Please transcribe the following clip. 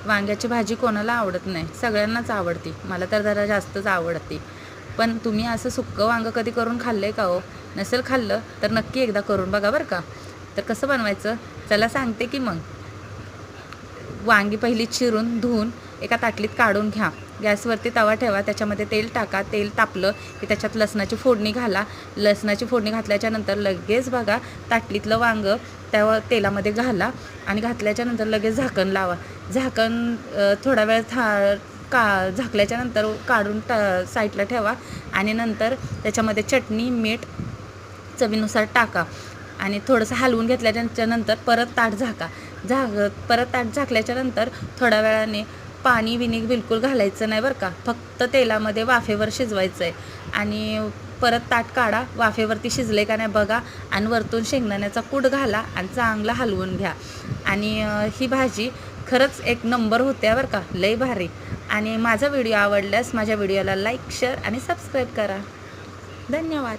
वांग्याची भाजी कोणाला आवडत नाही, सगळ्यांनाच आवडते. मला तर जरा जास्तच आवडते. पण तुम्ही असं सुक्कं वांगं कधी करून खाल्लं आहे का हो? नसेल खाल्लं तर नक्की एकदा करून बघा बरं का. तर कसं बनवायचं चला सांगते की मग. वांगी पहिली चिरून धुवून एका ताटलीत काढून घ्या. गॅसवरती तवा ठेवा, त्याच्यामध्ये तेल टाका. तेल तापलं की त्याच्यात लसणाची फोडणी घाला. लसणाची फोडणी घातल्याच्यानंतर लगेच बघा ताटलीतलं वांगं त्या तेलामध्ये घाला आणि घातल्याच्यानंतर लगेच झाकण लावा. झाकण थोडा वेळ झाकल्याच्यानंतर काढून साईडला ठेवा आणि नंतर त्याच्यामध्ये चटणी मीठ चवीनुसार टाका आणि थोडंसं हलवून घेतल्याच्यानंतर परत ताट झाका. परत ताट झाकल्याच्यानंतर थोड्या वेळाने पाणी बिलकुल घालायचं नाही बरं का. फक्त तेलामध्ये वाफेवर शिजवायचं आहे आणि परत ताट काढा. वाफेवरती शिजले का नाही बघा आणि वरतून शेंगदाण्याचा कूट घाला आणि चांगला हलवून घ्या. आणि ही भाजी खरंच एक नंबर होते बरं का, लई भारी. आणि माझा व्हिडिओ आवडल्यास माझ्या व्हिडिओला लाईक शेअर आणि सबस्क्राईब करा. धन्यवाद.